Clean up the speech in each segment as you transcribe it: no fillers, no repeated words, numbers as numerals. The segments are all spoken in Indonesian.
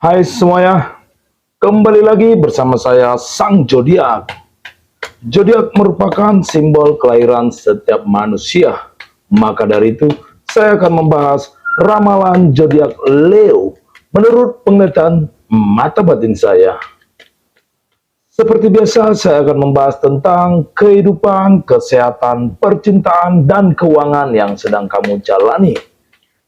Hai semuanya, kembali lagi bersama saya Sang Zodiak. Zodiak merupakan simbol kelahiran setiap manusia. Maka dari itu, saya akan membahas ramalan zodiak Leo menurut penglihatan mata batin saya. Seperti biasa, saya akan membahas tentang kehidupan, kesehatan, percintaan, dan keuangan yang sedang kamu jalani.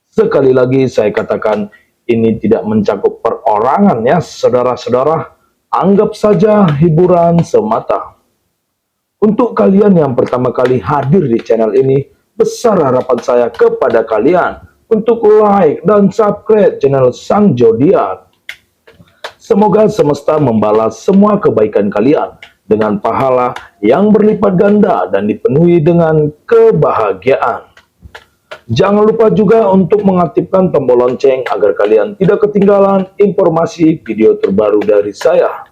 Sekali lagi saya katakan, ini tidak mencakup perorangan ya saudara-saudara. Anggap saja hiburan semata. Untuk kalian yang pertama kali hadir di channel ini, besar harapan saya kepada kalian untuk like dan subscribe channel Sang Zodiak. Semoga semesta membalas semua kebaikan kalian dengan pahala yang berlipat ganda dan dipenuhi dengan kebahagiaan. Jangan lupa juga untuk mengaktifkan tombol lonceng agar kalian tidak ketinggalan informasi video terbaru dari saya.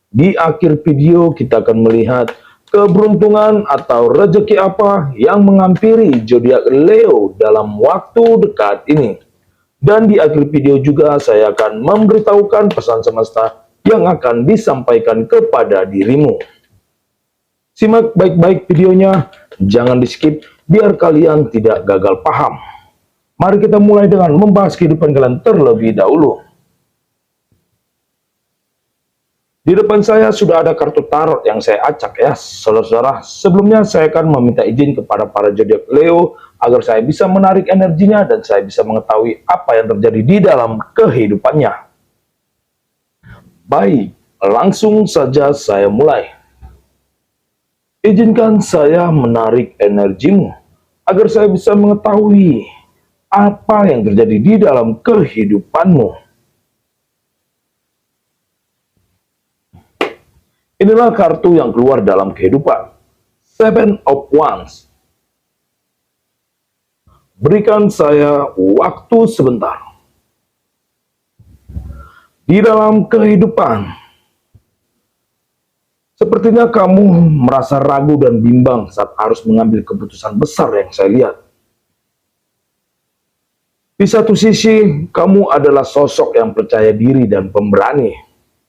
Di akhir video kita akan melihat keberuntungan atau rezeki apa yang menghampiri zodiak Leo dalam waktu dekat ini. Dan di akhir video juga saya akan memberitahukan pesan semesta yang akan disampaikan kepada dirimu. Simak baik-baik videonya, jangan di skip biar kalian tidak gagal paham. Mari kita mulai dengan membahas kehidupan kalian terlebih dahulu. Di depan saya sudah ada kartu tarot yang saya acak ya, saudara-saudara. Sebelumnya saya akan meminta izin kepada para zodiak Leo agar saya bisa menarik energinya dan saya bisa mengetahui apa yang terjadi di dalam kehidupannya. Baik, langsung saja saya mulai. Izinkan saya menarik energimu agar saya bisa mengetahui apa yang terjadi di dalam kehidupanmu. Inilah kartu yang keluar dalam kehidupan. Seven of Wands. Berikan saya waktu sebentar. Di dalam kehidupan, sepertinya kamu merasa ragu dan bimbang saat harus mengambil keputusan besar yang saya lihat. Di satu sisi, kamu adalah sosok yang percaya diri dan pemberani.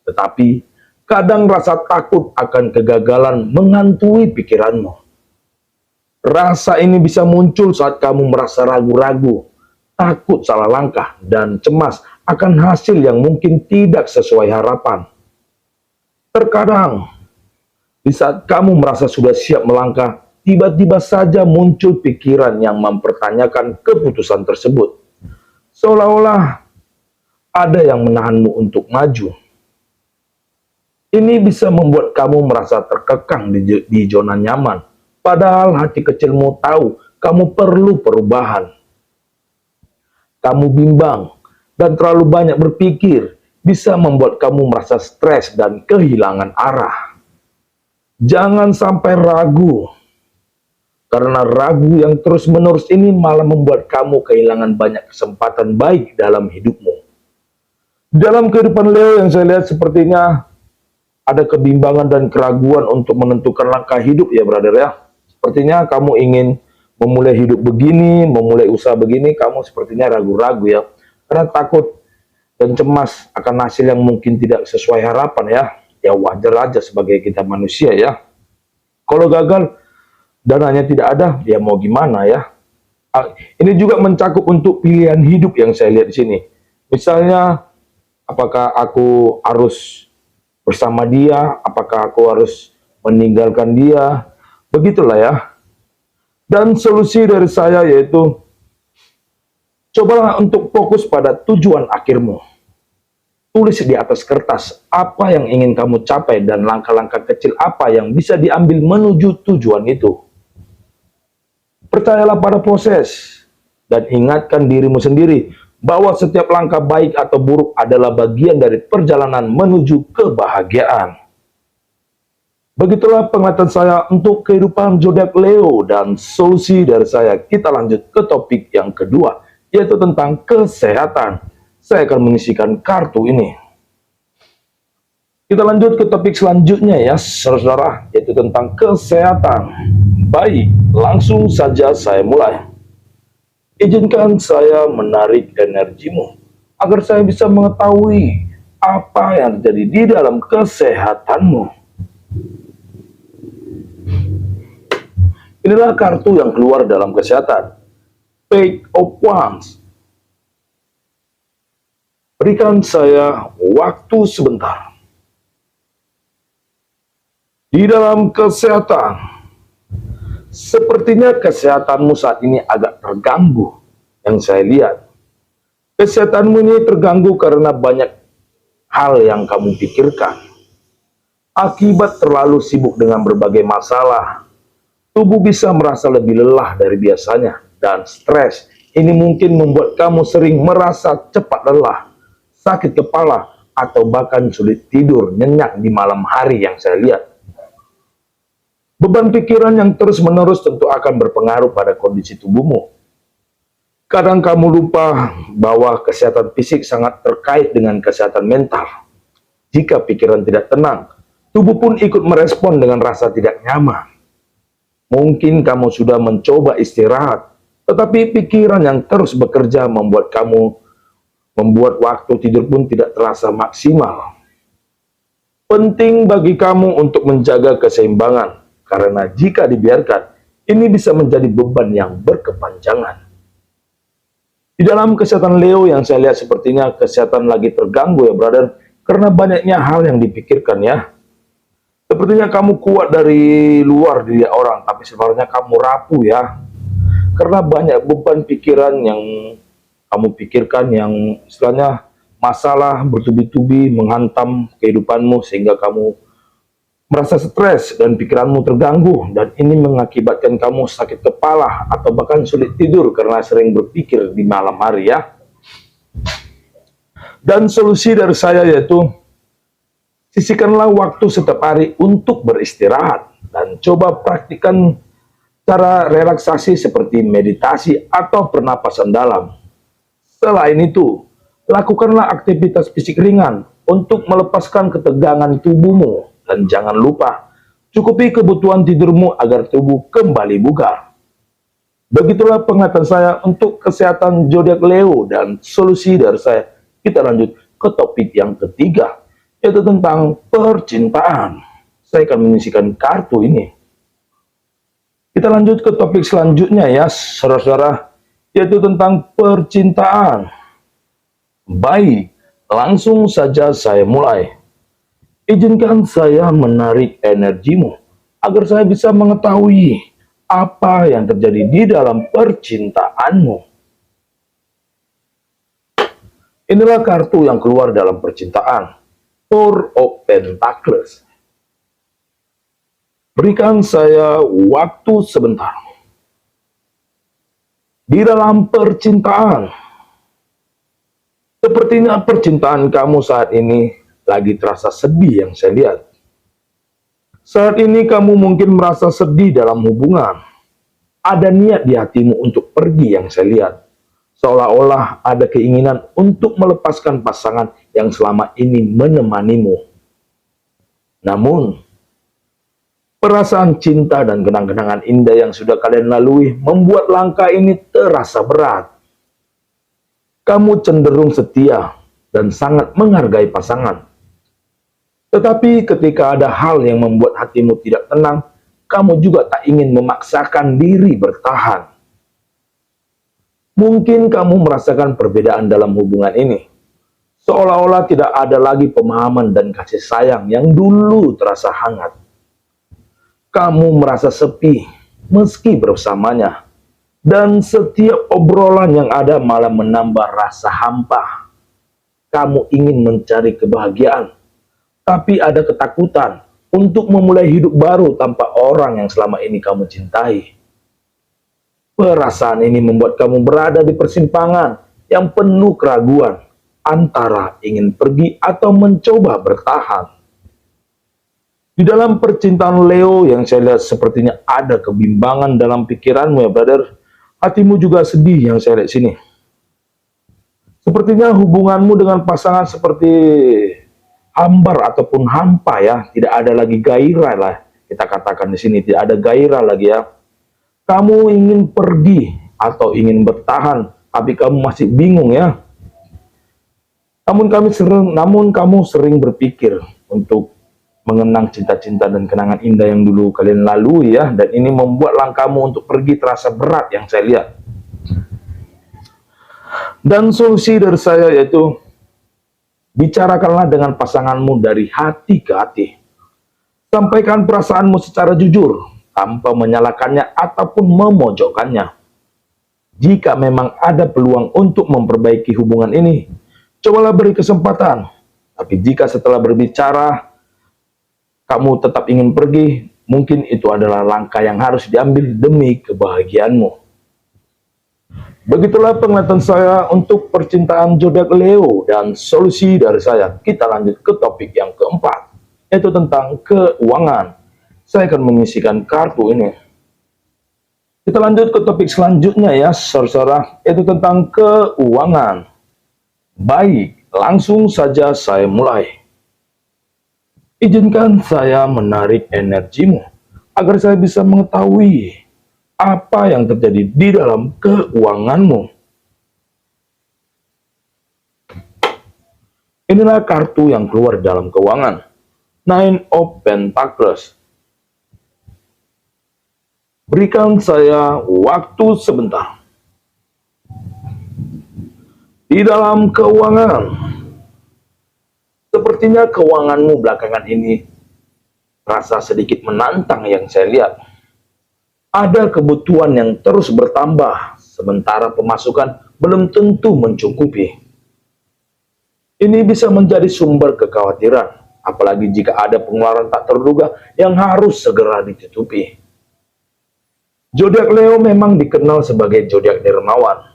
Tetapi, kadang rasa takut akan kegagalan menghantui pikiranmu. Rasa ini bisa muncul saat kamu merasa ragu-ragu, takut salah langkah, dan cemas akan hasil yang mungkin tidak sesuai harapan. Terkadang, di saat kamu merasa sudah siap melangkah, tiba-tiba saja muncul pikiran yang mempertanyakan keputusan tersebut. Seolah-olah ada yang menahanmu untuk maju. Ini bisa membuat kamu merasa terkekang di zona nyaman, padahal hati kecilmu tahu kamu perlu perubahan. Kamu bimbang dan terlalu banyak berpikir bisa membuat kamu merasa stres dan kehilangan arah. Jangan sampai ragu, karena ragu yang terus-menerus ini malah membuat kamu kehilangan banyak kesempatan baik dalam hidupmu. Dalam kehidupan Leo yang saya lihat sepertinya ada kebimbangan dan keraguan untuk menentukan langkah hidup ya brother ya. Sepertinya kamu ingin memulai hidup begini, memulai usaha begini, kamu sepertinya ragu-ragu ya. Karena takut dan cemas akan hasil yang mungkin tidak sesuai harapan ya. Ya wajar aja sebagai kita manusia ya. Kalau gagal, dananya tidak ada, ya mau gimana ya. Ini juga mencakup untuk pilihan hidup yang saya lihat di sini. Misalnya, apakah aku harus bersama dia, apakah aku harus meninggalkan dia, begitulah ya. Dan solusi dari saya yaitu, cobalah untuk fokus pada tujuan akhirmu. Tulis di atas kertas apa yang ingin kamu capai dan langkah-langkah kecil apa yang bisa diambil menuju tujuan itu. Percayalah pada proses dan ingatkan dirimu sendiri bahwa setiap langkah baik atau buruk adalah bagian dari perjalanan menuju kebahagiaan. Begitulah penglihatan saya untuk kehidupan zodiak Leo dan solusi dari saya. Kita lanjut ke topik yang kedua, yaitu tentang kesehatan. Saya akan mengisikan kartu ini. Kita lanjut ke topik selanjutnya ya, saudara-saudara, yaitu tentang kesehatan. Baik, langsung saja saya mulai. Izinkan saya menarik energimu, agar saya bisa mengetahui apa yang terjadi di dalam kesehatanmu. Inilah kartu yang keluar dalam kesehatan. Page of Wands. Berikan saya waktu sebentar. Di dalam kesehatan, sepertinya kesehatanmu saat ini agak terganggu. Yang saya lihat, kesehatanmu ini terganggu karena banyak hal yang kamu pikirkan. Akibat terlalu sibuk dengan berbagai masalah, tubuh bisa merasa lebih lelah dari biasanya, dan stres ini mungkin membuat kamu sering merasa cepat lelah, sakit kepala, atau bahkan sulit tidur nyenyak di malam hari yang saya lihat. Beban pikiran yang terus-menerus tentu akan berpengaruh pada kondisi tubuhmu. Kadang kamu lupa bahwa kesehatan fisik sangat terkait dengan kesehatan mental. Jika pikiran tidak tenang, tubuh pun ikut merespon dengan rasa tidak nyaman. Mungkin kamu sudah mencoba istirahat, tetapi pikiran yang terus bekerja membuat waktu tidur pun tidak terasa maksimal. Penting bagi kamu untuk menjaga keseimbangan, karena jika dibiarkan, ini bisa menjadi beban yang berkepanjangan. Di dalam kesehatan Leo yang saya lihat sepertinya kesehatan lagi terganggu ya brother, karena banyaknya hal yang dipikirkan ya. Sepertinya kamu kuat dari luar dilihat orang, tapi sebenarnya kamu rapuh ya. Karena banyak beban pikiran yang kamu pikirkan yang istilahnya masalah bertubi-tubi menghantam kehidupanmu sehingga kamu merasa stres dan pikiranmu terganggu, dan ini mengakibatkan kamu sakit kepala atau bahkan sulit tidur karena sering berpikir di malam hari ya. Dan solusi dari saya yaitu sisihkanlah waktu setiap hari untuk beristirahat dan coba praktikkan cara relaksasi seperti meditasi atau pernapasan dalam. Selain itu, lakukanlah aktivitas fisik ringan untuk melepaskan ketegangan tubuhmu dan jangan lupa cukupi kebutuhan tidurmu agar tubuh kembali bugar. Begitulah penglihatan saya untuk kesehatan zodiak Leo dan solusi dari saya. Kita lanjut ke topik yang ketiga, yaitu tentang percintaan. Saya akan menyisikan kartu ini. Kita lanjut ke topik selanjutnya ya, saudara-saudara, yaitu tentang percintaan. Baik, langsung saja saya mulai. Izinkan saya menarik energimu, agar saya bisa mengetahui apa yang terjadi di dalam percintaanmu. Inilah kartu yang keluar dalam percintaan. Four of Pentacles. Berikan saya waktu sebentar. Di dalam percintaan, sepertinya percintaan kamu saat ini lagi terasa sedih yang saya lihat. Saat ini kamu mungkin merasa sedih dalam hubungan. Ada niat di hatimu untuk pergi yang saya lihat. Seolah-olah ada keinginan untuk melepaskan pasangan yang selama ini menemanimu. Namun, perasaan cinta dan kenang-kenangan indah yang sudah kalian lalui membuat langkah ini terasa berat. Kamu cenderung setia dan sangat menghargai pasangan. Tetapi ketika ada hal yang membuat hatimu tidak tenang, kamu juga tak ingin memaksakan diri bertahan. Mungkin kamu merasakan perbedaan dalam hubungan ini. Seolah-olah tidak ada lagi pemahaman dan kasih sayang yang dulu terasa hangat. Kamu merasa sepi meski bersamanya. Dan setiap obrolan yang ada malah menambah rasa hampa. Kamu ingin mencari kebahagiaan, tapi ada ketakutan untuk memulai hidup baru tanpa orang yang selama ini kamu cintai. Perasaan ini membuat kamu berada di persimpangan yang penuh keraguan antara ingin pergi atau mencoba bertahan. Di dalam percintaan Leo yang saya lihat sepertinya ada kebimbangan dalam pikiranmu ya brother. Hatimu juga sedih yang saya lihat sini. Sepertinya hubunganmu dengan pasangan seperti hambar ataupun hampa ya. Tidak ada lagi gairah lah. Kita katakan di sini tidak ada gairah lagi ya. Kamu ingin pergi atau ingin bertahan, tapi kamu masih bingung ya. Namun kamu sering berpikir untuk mengenang cinta-cinta dan kenangan indah yang dulu kalian lalui ya, dan ini membuat langkahmu untuk pergi terasa berat yang saya lihat. Dan solusi dari saya yaitu bicarakanlah dengan pasanganmu dari hati ke hati. Sampaikan perasaanmu secara jujur, tanpa menyalahkannya ataupun memojokkannya. Jika memang ada peluang untuk memperbaiki hubungan ini, cobalah beri kesempatan. Tapi jika setelah berbicara, kamu tetap ingin pergi, mungkin itu adalah langkah yang harus diambil demi kebahagiaanmu. Begitulah penglihatan saya untuk percintaan zodiak Leo dan solusi dari saya. Kita lanjut ke topik yang keempat, yaitu tentang keuangan. Saya akan mengisikan kartu ini. Kita lanjut ke topik selanjutnya ya, saudara, yaitu tentang keuangan. Baik, langsung saja saya mulai. Izinkan saya menarik energimu agar saya bisa mengetahui apa yang terjadi di dalam keuanganmu. Inilah kartu yang keluar dalam keuangan. Nine of Pentacles. Berikan saya waktu sebentar. Di dalam keuangan, sepertinya keuanganmu belakangan ini rasa sedikit menantang yang saya lihat. Ada kebutuhan yang terus bertambah, sementara pemasukan belum tentu mencukupi. Ini bisa menjadi sumber kekhawatiran, apalagi jika ada pengeluaran tak terduga yang harus segera ditutupi. Zodiak Leo memang dikenal sebagai zodiak dermawan.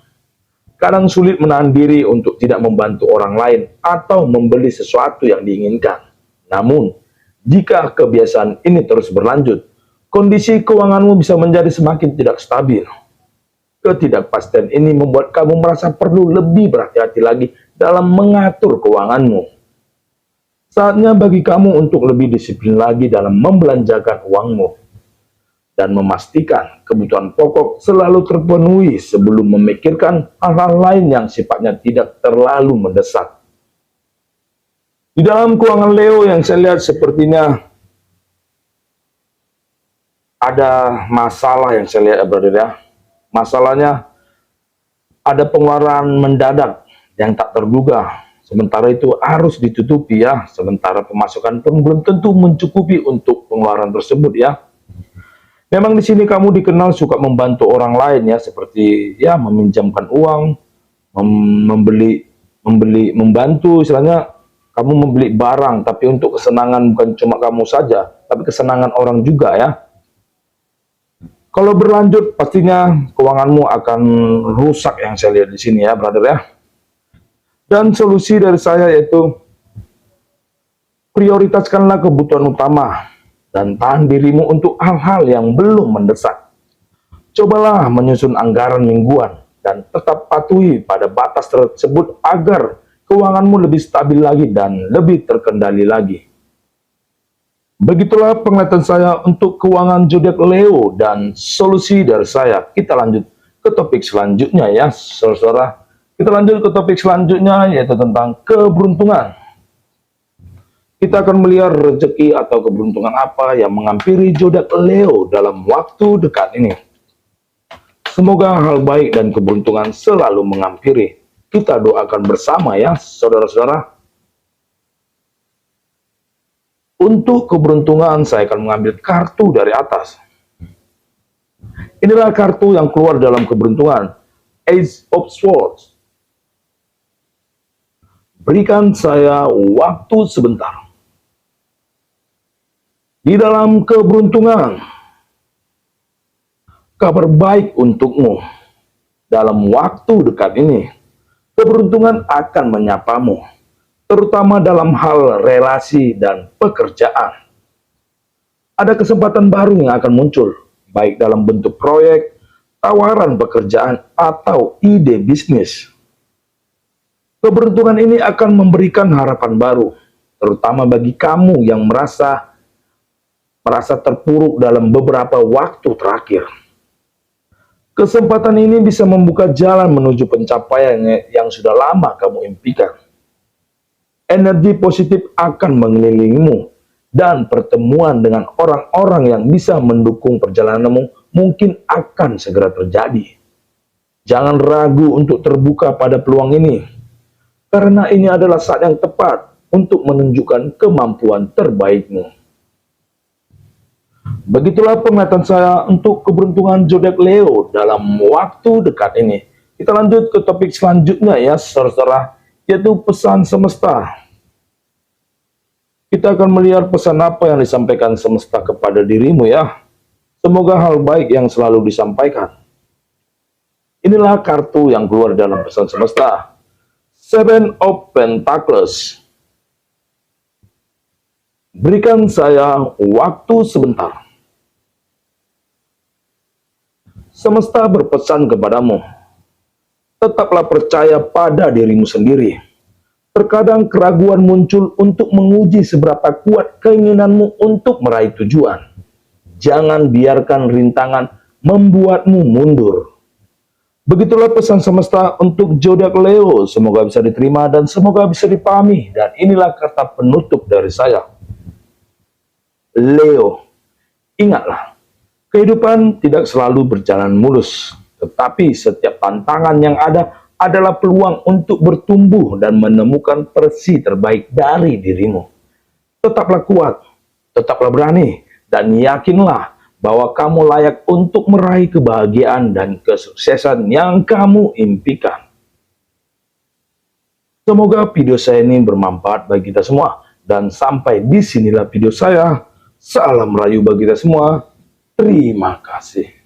Kadang sulit menahan diri untuk tidak membantu orang lain atau membeli sesuatu yang diinginkan. Namun, jika kebiasaan ini terus berlanjut, kondisi keuanganmu bisa menjadi semakin tidak stabil. Ketidakpastian ini membuat kamu merasa perlu lebih berhati-hati lagi dalam mengatur keuanganmu. Saatnya bagi kamu untuk lebih disiplin lagi dalam membelanjakan uangmu dan memastikan kebutuhan pokok selalu terpenuhi sebelum memikirkan hal-hal lain yang sifatnya tidak terlalu mendesak. Di dalam keuangan Leo yang saya lihat sepertinya ada masalah yang saya lihat ya, brother ya. Masalahnya ada pengeluaran mendadak yang tak terduga. Sementara itu harus ditutupi ya. Sementara pemasukan pun belum tentu mencukupi untuk pengeluaran tersebut ya. Memang di sini kamu dikenal suka membantu orang lain ya, seperti ya meminjamkan uang, membantu, istilahnya kamu membeli barang, tapi untuk kesenangan bukan cuma kamu saja, tapi kesenangan orang juga ya. Kalau berlanjut, pastinya keuanganmu akan rusak yang saya lihat di sini ya, brother ya. Dan solusi dari saya yaitu prioritaskanlah kebutuhan utama dan tahan dirimu untuk hal-hal yang belum mendesak. Cobalah menyusun anggaran mingguan dan tetap patuhi pada batas tersebut agar keuanganmu lebih stabil lagi dan lebih terkendali lagi. Begitulah penglihatan saya untuk keuangan zodiak Leo dan solusi dari saya. Kita lanjut ke topik selanjutnya ya, saudara. Kita lanjut ke topik selanjutnya yaitu tentang keberuntungan. Kita akan melihat rezeki atau keberuntungan apa yang menghampiri zodiak Leo dalam waktu dekat ini. Semoga hal baik dan keberuntungan selalu menghampiri. Kita doakan bersama ya, saudara-saudara. Untuk keberuntungan, saya akan mengambil kartu dari atas. Inilah kartu yang keluar dalam keberuntungan. Ace of Swords. Berikan saya waktu sebentar. Di dalam keberuntungan, kabar baik untukmu. Dalam waktu dekat ini, keberuntungan akan menyapamu, terutama dalam hal relasi dan pekerjaan. Ada kesempatan baru yang akan muncul, baik dalam bentuk proyek, tawaran pekerjaan, atau ide bisnis. Keberuntungan ini akan memberikan harapan baru, terutama bagi kamu yang merasa terpuruk dalam beberapa waktu terakhir. Kesempatan ini bisa membuka jalan menuju pencapaian yang sudah lama kamu impikan. Energi positif akan mengelilingimu, dan pertemuan dengan orang-orang yang bisa mendukung perjalananmu mungkin akan segera terjadi. Jangan ragu untuk terbuka pada peluang ini, karena ini adalah saat yang tepat untuk menunjukkan kemampuan terbaikmu. Begitulah penglihatan saya untuk keberuntungan zodiak Leo dalam waktu dekat ini. Kita lanjut ke topik selanjutnya ya, saudara, yaitu pesan semesta. Kita akan melihat pesan apa yang disampaikan semesta kepada dirimu ya. Semoga hal baik yang selalu disampaikan. Inilah kartu yang keluar dalam pesan semesta. Seven of Pentacles. Berikan saya waktu sebentar. Semesta berpesan kepadamu, tetaplah percaya pada dirimu sendiri. Terkadang keraguan muncul untuk menguji seberapa kuat keinginanmu untuk meraih tujuan. Jangan biarkan rintangan membuatmu mundur. Begitulah pesan semesta untuk zodiak Leo. Semoga bisa diterima dan semoga bisa dipahami. Dan inilah kata penutup dari saya. Leo, ingatlah, kehidupan tidak selalu berjalan mulus. Tetapi setiap tantangan yang ada adalah peluang untuk bertumbuh dan menemukan versi terbaik dari dirimu. Tetaplah kuat, tetaplah berani, dan yakinlah bahwa kamu layak untuk meraih kebahagiaan dan kesuksesan yang kamu impikan. Semoga video saya ini bermanfaat bagi kita semua. Dan sampai disinilah video saya. Salam rayu bagi kita semua. Terima kasih.